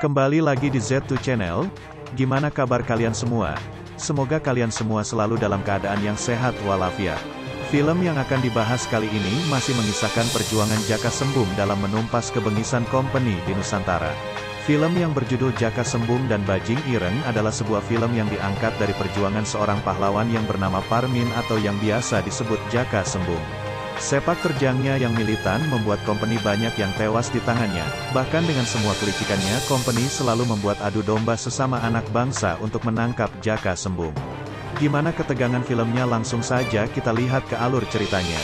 Kembali lagi di Z2 Channel, gimana kabar kalian semua? Semoga kalian semua selalu dalam keadaan yang sehat walafiat. Film yang akan dibahas kali ini masih mengisahkan perjuangan Jaka Sembung dalam menumpas kebengisan company di Nusantara. Film yang berjudul Jaka Sembung dan Bajing Ireng adalah sebuah film yang diangkat dari perjuangan seorang pahlawan yang bernama Parmin atau yang biasa disebut Jaka Sembung. Sepak terjangnya yang militan membuat company banyak yang tewas di tangannya. Bahkan dengan semua kelicikannya, company selalu membuat adu domba sesama anak bangsa untuk menangkap Jaka Sembung. Gimana ketegangan filmnya? Langsung saja kita lihat ke alur ceritanya.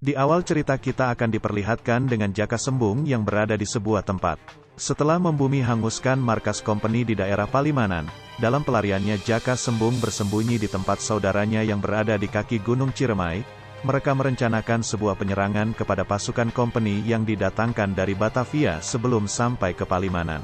Di awal cerita kita akan diperlihatkan dengan Jaka Sembung yang berada di sebuah tempat. Setelah membumi hanguskan markas company di daerah Palimanan, dalam pelariannya Jaka Sembung bersembunyi di tempat saudaranya yang berada di kaki Gunung Ciremai. Mereka merencanakan sebuah penyerangan kepada pasukan company yang didatangkan dari Batavia sebelum sampai ke Palimanan.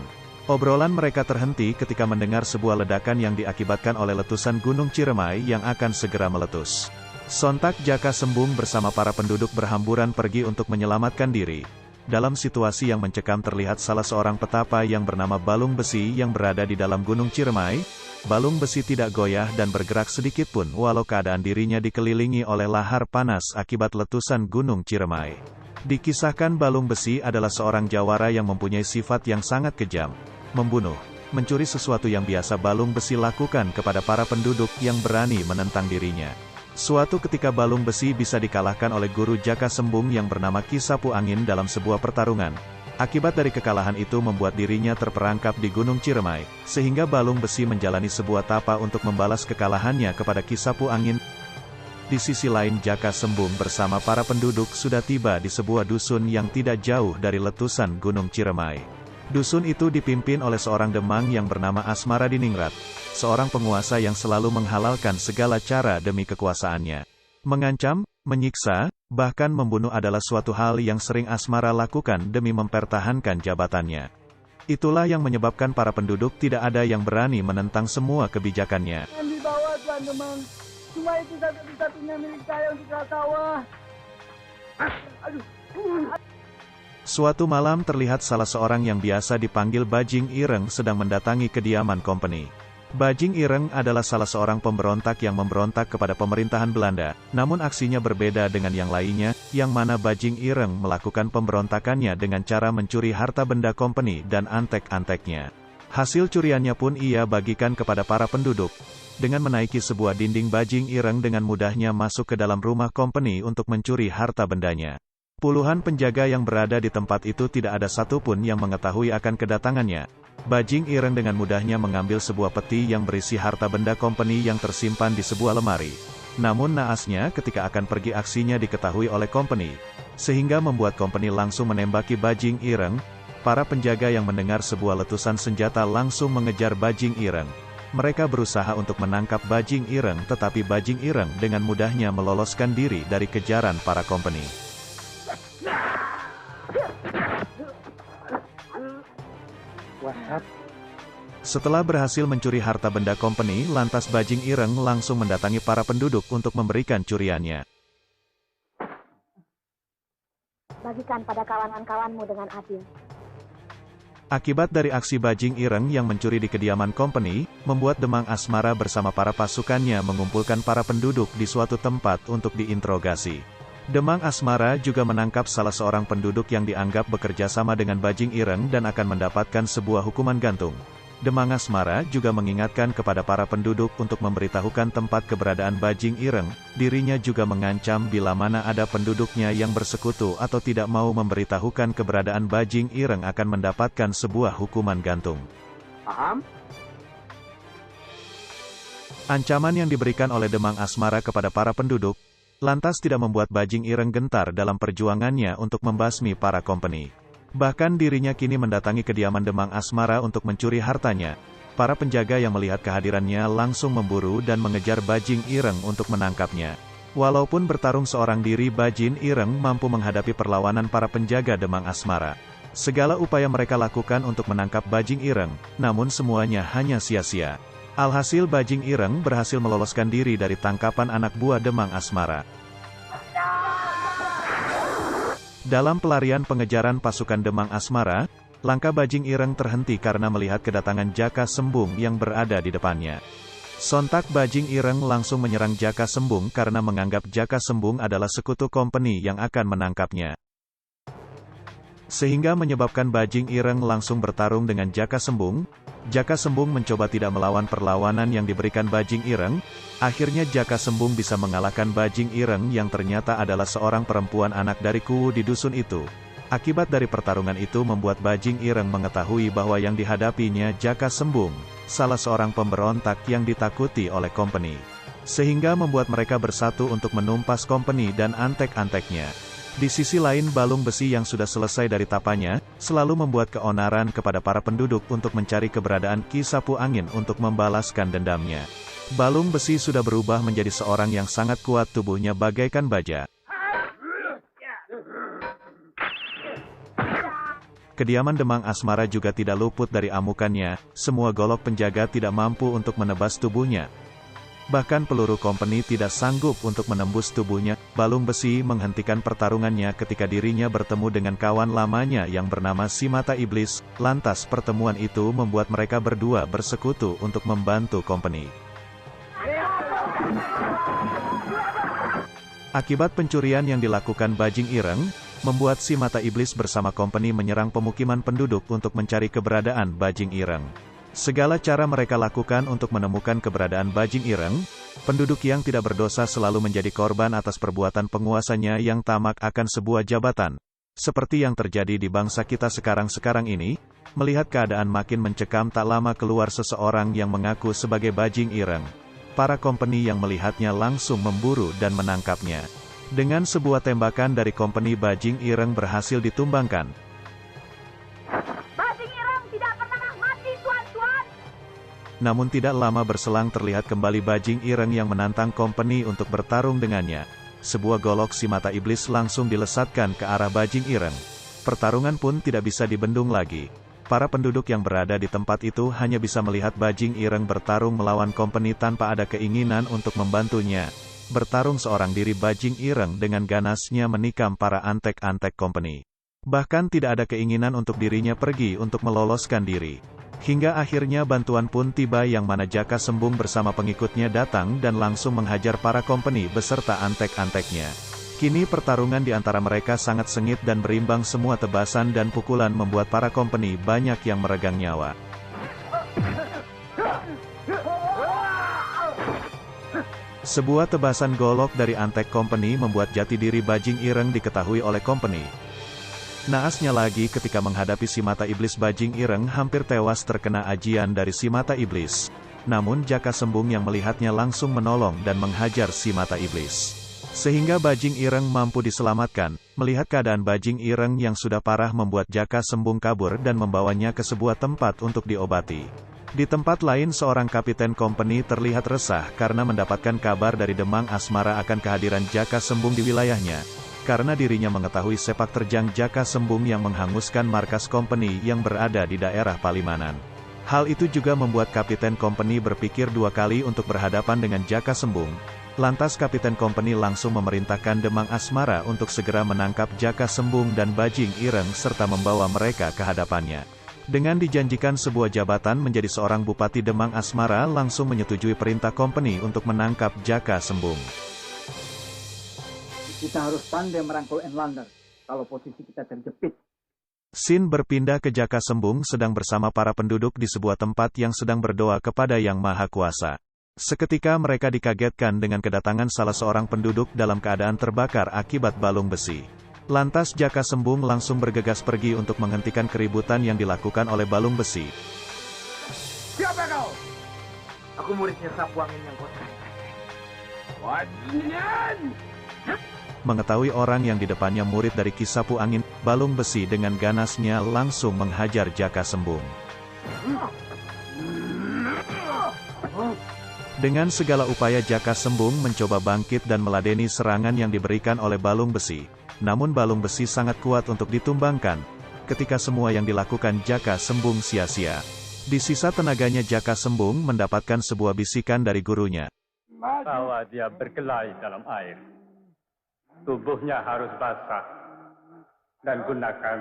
Obrolan mereka terhenti ketika mendengar sebuah ledakan yang diakibatkan oleh letusan Gunung Ciremai yang akan segera meletus. Sontak Jaka Sembung bersama para penduduk berhamburan pergi untuk menyelamatkan diri. Dalam situasi yang mencekam terlihat salah seorang petapa yang bernama Balung Besi yang berada di dalam Gunung Ciremai. Balung Besi tidak goyah dan bergerak sedikit pun walau keadaan dirinya dikelilingi oleh lahar panas akibat letusan Gunung Ciremai. Dikisahkan Balung Besi adalah seorang jawara yang mempunyai sifat yang sangat kejam. Membunuh, mencuri sesuatu yang biasa Balung Besi lakukan kepada para penduduk yang berani menentang dirinya. Suatu ketika Balung Besi bisa dikalahkan oleh guru Jaka Sembung yang bernama Ki Sapu Angin dalam sebuah pertarungan. Akibat dari kekalahan itu membuat dirinya terperangkap di Gunung Ciremai, sehingga Balung Besi menjalani sebuah tapa untuk membalas kekalahannya kepada Ki Sapu Angin. Di sisi lain Jaka Sembung bersama para penduduk sudah tiba di sebuah dusun yang tidak jauh dari letusan Gunung Ciremai. Dusun itu dipimpin oleh seorang demang yang bernama Asmara Diningrat, seorang penguasa yang selalu menghalalkan segala cara demi kekuasaannya. Mengancam, menyiksa, bahkan membunuh adalah suatu hal yang sering Asmara lakukan demi mempertahankan jabatannya. Itulah yang menyebabkan para penduduk tidak ada yang berani menentang semua kebijakannya. Yang dibawa Tuan Demang, cuma itu satu-satunya milik saya untuk sawah. Aduh. Suatu malam terlihat salah seorang yang biasa dipanggil Bajing Ireng sedang mendatangi kediaman company. Bajing Ireng adalah salah seorang pemberontak yang memberontak kepada pemerintahan Belanda, namun aksinya berbeda dengan yang lainnya, yang mana Bajing Ireng melakukan pemberontakannya dengan cara mencuri harta benda company dan antek-anteknya. Hasil curiannya pun ia bagikan kepada para penduduk. Dengan menaiki sebuah dinding Bajing Ireng dengan mudahnya masuk ke dalam rumah company untuk mencuri harta bendanya. Puluhan penjaga yang berada di tempat itu tidak ada satupun yang mengetahui akan kedatangannya. Bajing Ireng dengan mudahnya mengambil sebuah peti yang berisi harta benda company yang tersimpan di sebuah lemari. Namun naasnya ketika akan pergi aksinya diketahui oleh company, sehingga membuat company langsung menembaki Bajing Ireng. Para penjaga yang mendengar sebuah letusan senjata langsung mengejar Bajing Ireng. Mereka berusaha untuk menangkap Bajing Ireng tetapi Bajing Ireng dengan mudahnya meloloskan diri dari kejaran para company. Setelah berhasil mencuri harta benda company, lantas Bajing Ireng langsung mendatangi para penduduk untuk memberikan curiannya. Bagikan pada kawan-kawanmu dengan adil. Akibat dari aksi Bajing Ireng yang mencuri di kediaman company, membuat Demang Asmara bersama para pasukannya mengumpulkan para penduduk di suatu tempat untuk diinterogasi. Demang Asmara juga menangkap salah seorang penduduk yang dianggap bekerja sama dengan Bajing Ireng dan akan mendapatkan sebuah hukuman gantung. Demang Asmara juga mengingatkan kepada para penduduk untuk memberitahukan tempat keberadaan Bajing Ireng. Dirinya juga mengancam bila mana ada penduduknya yang bersekutu atau tidak mau memberitahukan keberadaan Bajing Ireng akan mendapatkan sebuah hukuman gantung. Paham? Ancaman yang diberikan oleh Demang Asmara kepada para penduduk lantas tidak membuat Bajing Ireng gentar dalam perjuangannya untuk membasmi para company. Bahkan dirinya kini mendatangi kediaman Demang Asmara untuk mencuri hartanya. Para penjaga yang melihat kehadirannya langsung memburu dan mengejar Bajing Ireng untuk menangkapnya. Walaupun bertarung seorang diri, Bajing Ireng mampu menghadapi perlawanan para penjaga Demang Asmara. Segala upaya mereka lakukan untuk menangkap bajing ireng, namun semuanya hanya sia-sia. Alhasil bajing ireng berhasil meloloskan diri dari tangkapan anak buah Demang Asmara. Dalam pelarian pengejaran pasukan Demang Asmara, langkah bajing ireng terhenti karena melihat kedatangan Jaka Sembung yang berada di depannya. Sontak bajing ireng langsung menyerang Jaka Sembung karena menganggap Jaka Sembung adalah sekutu kompeni yang akan menangkapnya. Sehingga menyebabkan bajing ireng langsung bertarung dengan Jaka Sembung. Jaka Sembung mencoba tidak melawan perlawanan yang diberikan bajing ireng. Akhirnya Jaka Sembung bisa mengalahkan bajing ireng yang ternyata adalah seorang perempuan anak dari Kuwu di dusun itu. Akibat dari pertarungan itu membuat bajing ireng mengetahui bahwa yang dihadapinya Jaka Sembung, salah seorang pemberontak yang ditakuti oleh kompeni. Sehingga membuat mereka bersatu untuk menumpas kompeni dan antek-anteknya. Di sisi lain balung besi yang sudah selesai dari tapanya, selalu membuat keonaran kepada para penduduk untuk mencari keberadaan Ki Sapu Angin untuk membalaskan dendamnya. Balung besi sudah berubah menjadi seorang yang sangat kuat, tubuhnya bagaikan baja. Kediaman Demang Asmara juga tidak luput dari amukannya, semua golok penjaga tidak mampu untuk menebas tubuhnya. Bahkan peluru kompeni tidak sanggup untuk menembus tubuhnya. Balung besi menghentikan pertarungannya ketika dirinya bertemu dengan kawan lamanya yang bernama Si Mata Iblis. Lantas pertemuan itu membuat mereka berdua bersekutu untuk membantu kompeni. Akibat pencurian yang dilakukan bajing ireng, membuat Si Mata Iblis bersama kompeni menyerang pemukiman penduduk untuk mencari keberadaan bajing ireng. Segala cara mereka lakukan untuk menemukan keberadaan bajing ireng. Penduduk yang tidak berdosa selalu menjadi korban atas perbuatan penguasanya yang tamak akan sebuah jabatan. Seperti yang terjadi di bangsa kita sekarang ini, melihat keadaan makin mencekam tak lama keluar seseorang yang mengaku sebagai bajing ireng. Para kompeni yang melihatnya langsung memburu dan menangkapnya. Dengan sebuah tembakan dari kompeni bajing ireng berhasil ditumbangkan. Namun tidak lama berselang terlihat kembali bajing ireng yang menantang kompeni untuk bertarung dengannya. Sebuah golok Si Mata Iblis langsung dilesatkan ke arah bajing ireng. Pertarungan pun tidak bisa dibendung lagi. Para penduduk yang berada di tempat itu hanya bisa melihat bajing ireng bertarung melawan kompeni tanpa ada keinginan untuk membantunya. Bertarung seorang diri bajing ireng dengan ganasnya menikam para antek-antek kompeni. Bahkan tidak ada keinginan untuk dirinya pergi untuk meloloskan diri. Hingga akhirnya bantuan pun tiba yang mana Jaka Sembung bersama pengikutnya datang dan langsung menghajar para kompeni beserta antek-anteknya. Kini pertarungan di antara mereka sangat sengit dan berimbang, semua tebasan dan pukulan membuat para kompeni banyak yang meregang nyawa. Sebuah tebasan golok dari antek kompeni membuat jati diri bajing ireng diketahui oleh kompeni. Naasnya lagi ketika menghadapi Si Mata Iblis, bajing ireng hampir tewas terkena ajian dari Si Mata Iblis. Namun Jaka Sembung yang melihatnya langsung menolong dan menghajar Si Mata Iblis. Sehingga bajing ireng mampu diselamatkan. Melihat keadaan bajing ireng yang sudah parah membuat Jaka Sembung kabur dan membawanya ke sebuah tempat untuk diobati. Di tempat lain seorang kapiten kompeni terlihat resah karena mendapatkan kabar dari Demang Asmara akan kehadiran Jaka Sembung di wilayahnya. Karena dirinya mengetahui sepak terjang Jaka Sembung yang menghanguskan markas kompeni yang berada di daerah Palimanan. Hal itu juga membuat kapiten kompeni berpikir dua kali untuk berhadapan dengan Jaka Sembung. Lantas kapiten kompeni langsung memerintahkan Demang Asmara untuk segera menangkap Jaka Sembung dan bajing ireng serta membawa mereka ke hadapannya. Dengan dijanjikan sebuah jabatan menjadi seorang bupati, Demang Asmara langsung menyetujui perintah kompeni untuk menangkap Jaka Sembung. Kita harus pandai merangkul Enlander kalau posisi kita terjepit. Sin berpindah ke Jaka Sembung sedang bersama para penduduk di sebuah tempat yang sedang berdoa kepada Yang Maha Kuasa. Seketika mereka dikagetkan dengan kedatangan salah seorang penduduk dalam keadaan terbakar akibat balung besi. Lantas Jaka Sembung langsung bergegas pergi untuk menghentikan keributan yang dilakukan oleh balung besi. Siapa kau? Aku muridnya Sapu Angin yang kotor. Bajingan! Mengetahui orang yang di depannya murid dari Ki Sapu Angin, balung besi dengan ganasnya langsung menghajar Jaka Sembung. Dengan segala upaya Jaka Sembung mencoba bangkit dan meladeni serangan yang diberikan oleh balung besi. Namun balung besi sangat kuat untuk ditumbangkan. ketika semua yang dilakukan Jaka Sembung sia-sia. Di sisa tenaganya Jaka Sembung mendapatkan sebuah bisikan dari gurunya. Bahwa dia berkelahi dalam air. Tubuhnya harus basah. Dan gunakan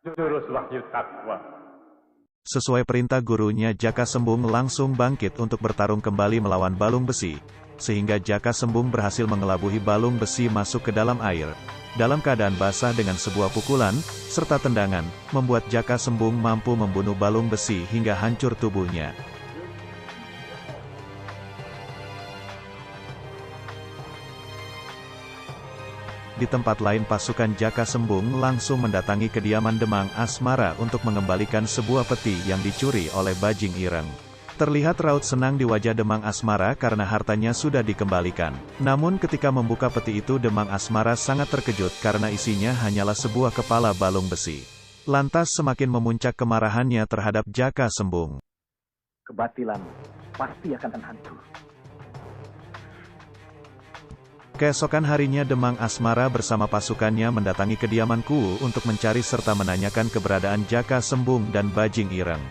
jurus wahyu takwa. Sesuai perintah gurunya, Jaka Sembung langsung bangkit untuk bertarung kembali melawan balung besi. Sehingga Jaka Sembung berhasil mengelabuhi balung besi masuk ke dalam air. Dalam keadaan basah dengan sebuah pukulan, serta tendangan, membuat Jaka Sembung mampu membunuh balung besi hingga hancur tubuhnya. Di tempat lain pasukan Jaka Sembung langsung mendatangi kediaman Demang Asmara untuk mengembalikan sebuah peti yang dicuri oleh Bajing Ireng. Terlihat raut senang di wajah Demang Asmara karena hartanya sudah dikembalikan. Namun ketika membuka peti itu Demang Asmara sangat terkejut karena isinya hanyalah sebuah kepala balung besi. Lantas semakin memuncak kemarahannya terhadap Jaka Sembung. Kebatilan pasti akan hancur. Keesokan harinya Demang Asmara bersama pasukannya mendatangi kediaman Kuwu untuk mencari serta menanyakan keberadaan Jaka Sembung dan Bajing Ireng.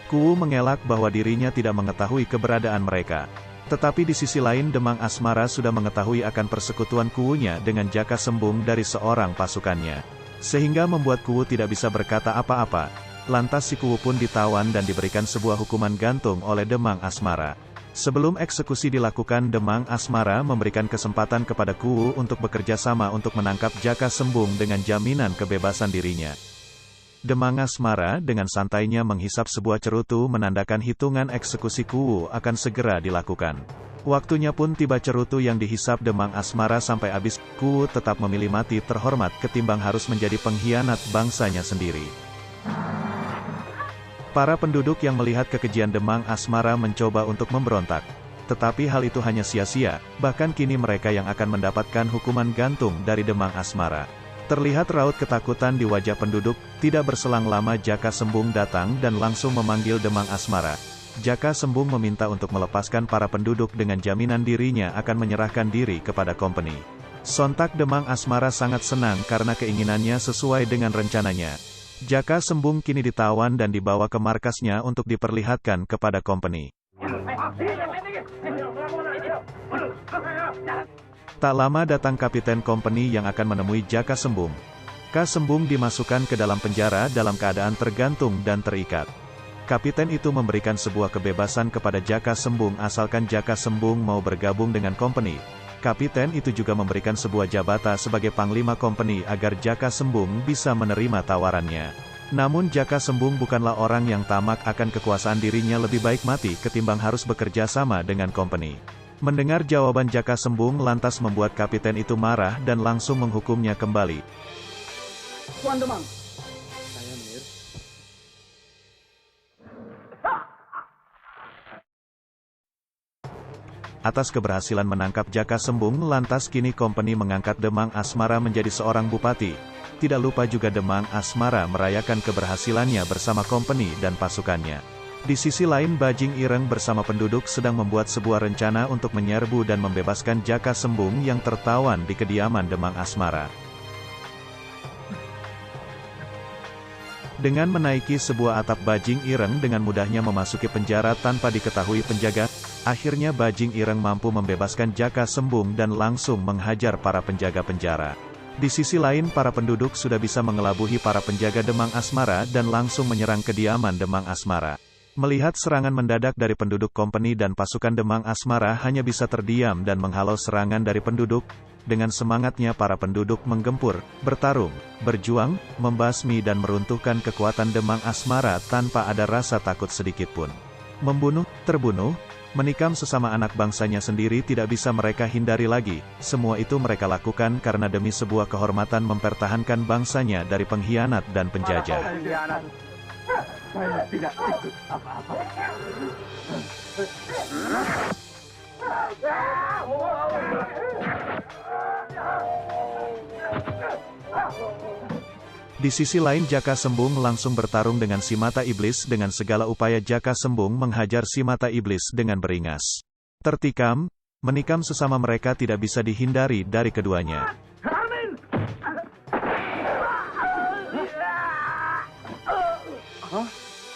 Kuwu mengelak bahwa dirinya tidak mengetahui keberadaan mereka. Tetapi di sisi lain Demang Asmara sudah mengetahui akan persekutuan Kuwunya dengan Jaka Sembung dari seorang pasukannya. Sehingga membuat Kuwu tidak bisa berkata apa-apa. Lantas si Kuwu pun ditawan dan diberikan sebuah hukuman gantung oleh Demang Asmara. Sebelum eksekusi dilakukan, Demang Asmara memberikan kesempatan kepada Kuwu untuk bekerja sama untuk menangkap Jaka Sembung dengan jaminan kebebasan dirinya. Demang Asmara dengan santainya menghisap sebuah cerutu menandakan hitungan eksekusi Kuwu akan segera dilakukan. Waktunya pun tiba, cerutu yang dihisap Demang Asmara sampai habis. Kuwu tetap memilih mati terhormat ketimbang harus menjadi pengkhianat bangsanya sendiri. Para penduduk yang melihat kekejian Demang Asmara mencoba untuk memberontak. Tetapi hal itu hanya sia-sia, bahkan kini mereka yang akan mendapatkan hukuman gantung dari Demang Asmara. Terlihat raut ketakutan di wajah penduduk. Tidak berselang lama Jaka Sembung datang dan langsung memanggil Demang Asmara. Jaka Sembung meminta untuk melepaskan para penduduk dengan jaminan dirinya akan menyerahkan diri kepada company. Sontak Demang Asmara sangat senang karena keinginannya sesuai dengan rencananya. Jaka Sembung kini ditawan dan dibawa ke markasnya untuk diperlihatkan kepada company. Tak lama datang kapiten company yang akan menemui Jaka Sembung. Jaka Sembung dimasukkan ke dalam penjara dalam keadaan tergantung dan terikat. Kapiten itu memberikan sebuah kebebasan kepada Jaka Sembung asalkan Jaka Sembung mau bergabung dengan company. Kapiten itu juga memberikan sebuah jabatan sebagai panglima company agar Jaka Sembung bisa menerima tawarannya. Namun Jaka Sembung bukanlah orang yang tamak akan kekuasaan, dirinya lebih baik mati ketimbang harus bekerja sama dengan company. Mendengar jawaban Jaka Sembung lantas membuat kapiten itu marah dan langsung menghukumnya kembali. Tuan Demang. Saya Mir. Atas keberhasilan menangkap Jaka Sembung, lantas kini company mengangkat Demang Asmara menjadi seorang bupati. Tidak lupa juga Demang Asmara merayakan keberhasilannya bersama company dan pasukannya. Di sisi lain Bajing Ireng bersama penduduk sedang membuat sebuah rencana untuk menyerbu dan membebaskan Jaka Sembung yang tertawan di kediaman Demang Asmara. Dengan menaiki sebuah atap, Bajing Ireng dengan mudahnya memasuki penjara tanpa diketahui penjaga. Akhirnya Bajing Ireng mampu membebaskan Jaka Sembung dan langsung menghajar para penjaga penjara. Di sisi lain para penduduk sudah bisa mengelabuhi para penjaga Demang Asmara dan langsung menyerang kediaman Demang Asmara. Melihat serangan mendadak dari penduduk company dan pasukan Demang Asmara hanya bisa terdiam dan menghalau serangan dari penduduk. Dengan semangatnya para penduduk menggempur, bertarung, berjuang, membasmi dan meruntuhkan kekuatan Demang Asmara tanpa ada rasa takut sedikit pun. Membunuh, terbunuh, menikam sesama anak bangsanya sendiri tidak bisa mereka hindari lagi. Semua itu mereka lakukan karena demi sebuah kehormatan mempertahankan bangsanya dari pengkhianat dan penjajah. Saya tidak ikut apa-apa. Di sisi lain Jaka Sembung langsung bertarung dengan si mata iblis. Dengan segala upaya Jaka Sembung menghajar si mata iblis dengan beringas. Tertikam, menikam sesama mereka tidak bisa dihindari dari keduanya.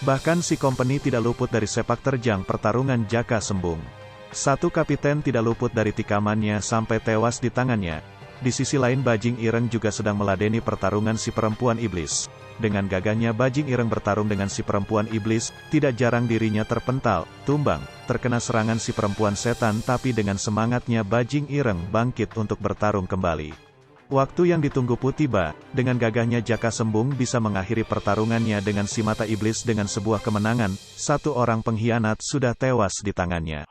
Bahkan si Company tidak luput dari sepak terjang pertarungan Jaka Sembung. Satu kapiten tidak luput dari tikamannya sampai tewas di tangannya. Di sisi lain Bajing Ireng juga sedang meladeni pertarungan si perempuan iblis. Dengan gagahnya Bajing Ireng bertarung dengan si perempuan iblis, tidak jarang dirinya terpental, tumbang, terkena serangan si perempuan setan, tapi dengan semangatnya Bajing Ireng bangkit untuk bertarung kembali. Waktu yang ditunggu pun tiba, dengan gagahnya Jaka Sembung bisa mengakhiri pertarungannya dengan si mata iblis dengan sebuah kemenangan, satu orang pengkhianat sudah tewas di tangannya.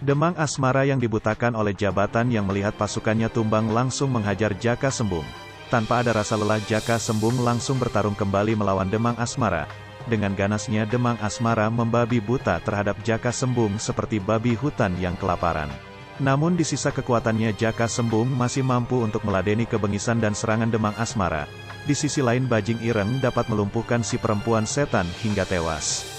Demang Asmara yang dibutakan oleh jabatan yang melihat pasukannya tumbang langsung menghajar Jaka Sembung. Tanpa ada rasa lelah Jaka Sembung langsung bertarung kembali melawan Demang Asmara. Dengan ganasnya Demang Asmara membabi buta terhadap Jaka Sembung seperti babi hutan yang kelaparan. Namun di sisa kekuatannya Jaka Sembung masih mampu untuk meladeni kebengisan dan serangan Demang Asmara. Di sisi lain Bajing Ireng dapat melumpuhkan si perempuan setan hingga tewas.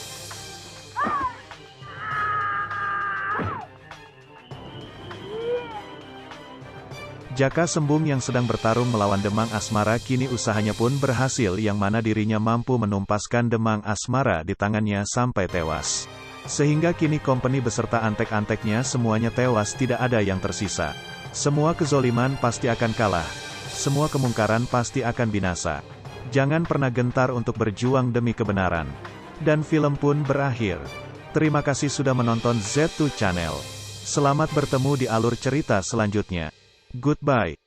Jaka Sembung yang sedang bertarung melawan Demang Asmara kini usahanya pun berhasil yang mana dirinya mampu menumpaskan Demang Asmara di tangannya sampai tewas. Sehingga kini Company beserta antek-anteknya semuanya tewas, tidak ada yang tersisa. Semua kezoliman pasti akan kalah. Semua kemungkaran pasti akan binasa. Jangan pernah gentar untuk berjuang demi kebenaran. Dan film pun berakhir. Terima kasih sudah menonton Z2 Channel. Selamat bertemu di alur cerita selanjutnya. Goodbye.